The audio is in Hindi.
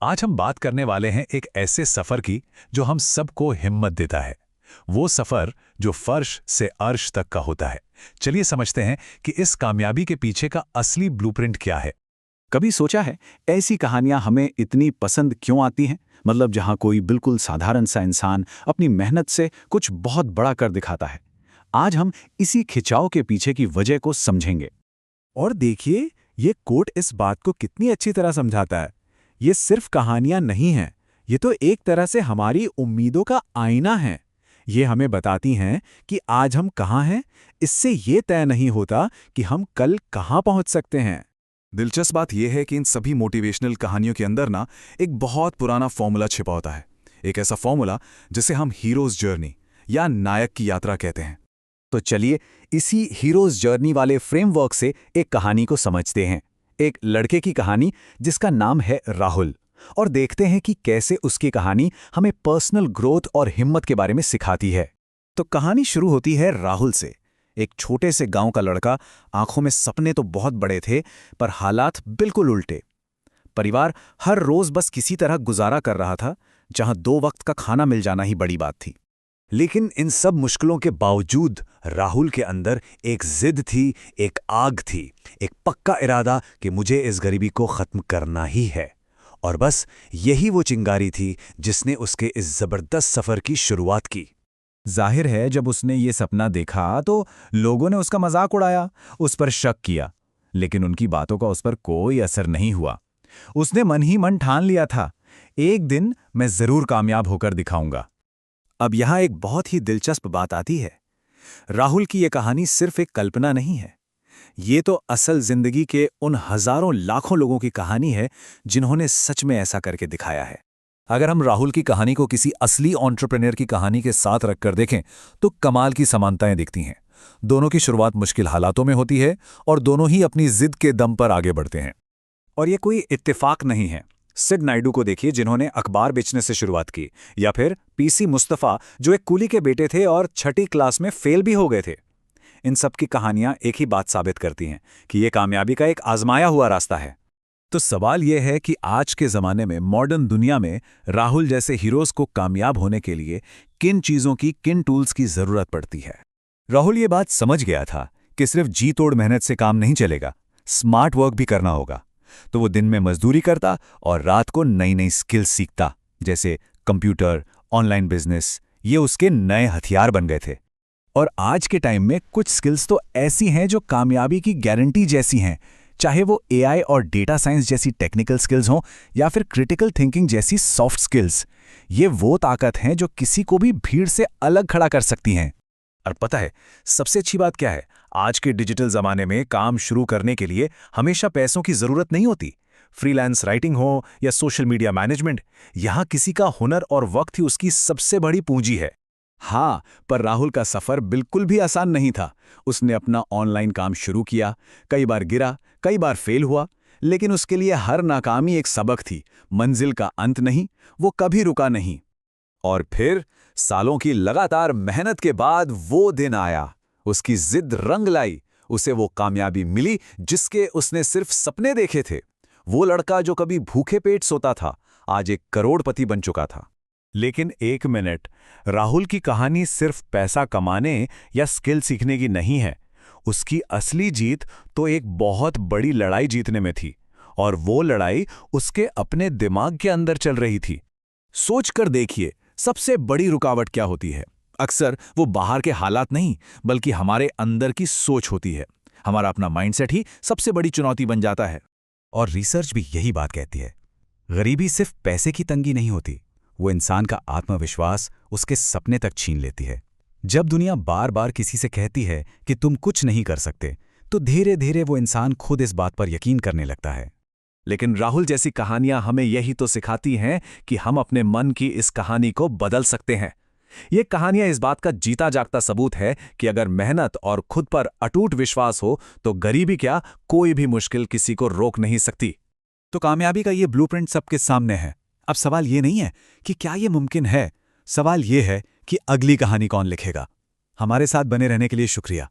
आज हम बात करने वाले हैं एक ऐसे सफर की जो हम सबको हिम्मत देता है। वो सफर जो फर्श से अर्श तक का होता है। चलिए समझते हैं कि इस कामयाबी के पीछे का असली ब्लूप्रिंट क्या है। कभी सोचा है ऐसी कहानियां हमें इतनी पसंद क्यों आती हैं? मतलब जहां कोई बिल्कुल साधारण सा इंसान अपनी मेहनत से कुछ बहुत बड़ा कर दिखाता है। आज हम इसी खिंचाव के पीछे की वजह को समझेंगे। और देखिए, ये कोट इस बात को कितनी अच्छी तरह समझाता है। ये सिर्फ कहानियां नहीं हैं, ये तो एक तरह से हमारी उम्मीदों का आईना है। ये हमें बताती हैं कि आज हम कहाँ हैं, इससे ये तय नहीं होता कि हम कल कहाँ पहुंच सकते हैं। दिलचस्प बात यह है कि इन सभी मोटिवेशनल कहानियों के अंदर ना एक बहुत पुराना फॉर्मूला छिपा होता है। एक ऐसा फॉर्मूला जिसे हम हीरोज जर्नी या नायक की यात्रा कहते हैं। तो चलिए इसी हीरोज जर्नी वाले फ्रेमवर्क से एक कहानी को समझते हैं। एक लड़के की कहानी जिसका नाम है राहुल, और देखते हैं कि कैसे उसकी कहानी हमें पर्सनल ग्रोथ और हिम्मत के बारे में सिखाती है। तो कहानी शुरू होती है राहुल से। एक छोटे से गांव का लड़का, आंखों में सपने तो बहुत बड़े थे, पर हालात बिल्कुल उल्टे। परिवार हर रोज बस किसी तरह गुजारा कर रहा था, जहां 2 वक्त का खाना मिल जाना ही बड़ी बात थी। लेकिन इन सब मुश्किलों के बावजूद राहुल के अंदर एक जिद थी, एक आग थी, एक पक्का इरादा कि मुझे इस गरीबी को खत्म करना ही है। और बस यही वो चिंगारी थी जिसने उसके इस जबरदस्त सफर की शुरुआत की। जाहिर है जब उसने ये सपना देखा तो लोगों ने उसका मजाक उड़ाया, उस पर शक किया, लेकिन उनकी बातों का उस पर कोई असर नहीं हुआ। उसने मन ही मन ठान लिया था, एक दिन मैं जरूर कामयाब होकर दिखाऊंगा। अब यहाँ एक बहुत ही दिलचस्प बात आती है। राहुल की ये कहानी सिर्फ एक कल्पना नहीं है, ये तो असल जिंदगी के उन हजारों लाखों लोगों की कहानी है जिन्होंने सच में ऐसा करके दिखाया है। अगर हम राहुल की कहानी को किसी असली एंटरप्रेन्योर की कहानी के साथ रखकर देखें तो कमाल की समानताएं दिखती हैं। दोनों की शुरुआत मुश्किल हालातों में होती है और दोनों ही अपनी जिद के दम पर आगे बढ़ते हैं। और ये कोई इत्तेफाक नहीं है। सिड नायडू को देखिए जिन्होंने अखबार बेचने से शुरुआत की, या फिर पीसी मुस्तफा जो एक कूली के बेटे थे और छठी क्लास में फेल भी हो गए थे। इन सब की कहानियां एक ही बात साबित करती हैं कि ये कामयाबी का एक आजमाया हुआ रास्ता है। तो सवाल यह है कि आज के ज़माने में, मॉडर्न दुनिया में राहुल जैसे हीरोज़ को कामयाब होने के लिए किन चीज़ों की, किन टूल्स की ज़रूरत पड़ती है। राहुल ये बात समझ गया था कि सिर्फ जी तोड़ मेहनत से काम नहीं चलेगा, स्मार्ट वर्क भी करना होगा। तो वो दिन में मजदूरी करता और रात को नई नई स्किल्स सीखता, जैसे कंप्यूटर, ऑनलाइन बिजनेस। ये उसके नए हथियार बन गए थे। और आज के टाइम में कुछ स्किल्स तो ऐसी हैं जो कामयाबी की गारंटी जैसी हैं, चाहे वो एआई और डेटा साइंस जैसी टेक्निकल स्किल्स हों या फिर क्रिटिकल थिंकिंग जैसी सॉफ्ट स्किल्स। ये वो ताकत हैं जो किसी को भी भीड़ से अलग खड़ा कर सकती हैं। और पता है सबसे अच्छी बात क्या है? आज के डिजिटल ज़माने में काम शुरू करने के लिए हमेशा पैसों की ज़रूरत नहीं होती। फ्रीलांस राइटिंग हो या सोशल मीडिया मैनेजमेंट, यहाँ किसी का हुनर और वक्त ही उसकी सबसे बड़ी पूंजी है। हाँ, पर राहुल का सफर बिल्कुल भी आसान नहीं था। उसने अपना ऑनलाइन काम शुरू किया, कई बार गिरा, कई बार फेल हुआ, लेकिन उसके लिए हर नाकामी एक सबक थी, मंजिल का अंत नहीं। वो कभी रुका नहीं। और फिर सालों की लगातार मेहनत के बाद वो दिन आया। उसकी जिद रंग लाई, उसे वो कामयाबी मिली जिसके उसने सिर्फ सपने देखे थे। वो लड़का जो कभी भूखे पेट सोता था, आज एक करोड़पति बन चुका था। लेकिन एक मिनट, राहुल की कहानी सिर्फ पैसा कमाने या स्किल सीखने की नहीं है। उसकी असली जीत तो एक बहुत बड़ी लड़ाई जीतने में थी, और वो लड़ाई उसके अपने दिमाग के अंदर चल रही थी। सोच कर देखिए, सबसे बड़ी रुकावट क्या होती है? अक्सर वो बाहर के हालात नहीं, बल्कि हमारे अंदर की सोच होती है। हमारा अपना माइंडसेट ही सबसे बड़ी चुनौती बन जाता है। और रिसर्च भी यही बात कहती है। गरीबी सिर्फ पैसे की तंगी नहीं होती, वो इंसान का आत्मविश्वास, उसके सपने तक छीन लेती है। जब दुनिया बार बार किसी से कहती है कि तुम कुछ नहीं कर सकते, तो धीरे धीरे वो इंसान खुद इस बात पर यकीन करने लगता है। लेकिन राहुल जैसी कहानियां हमें यही तो सिखाती हैं कि हम अपने मन की इस कहानी को बदल सकते हैं। ये कहानियां इस बात का जीता जागता सबूत है कि अगर मेहनत और खुद पर अटूट विश्वास हो तो गरीबी क्या, कोई भी मुश्किल किसी को रोक नहीं सकती। तो कामयाबी का ये ब्लूप्रिंट सबके सामने है। अब सवाल ये नहीं है कि क्या ये मुमकिन है, सवाल ये है कि अगली कहानी कौन लिखेगा। हमारे साथ बने रहने के लिए शुक्रिया।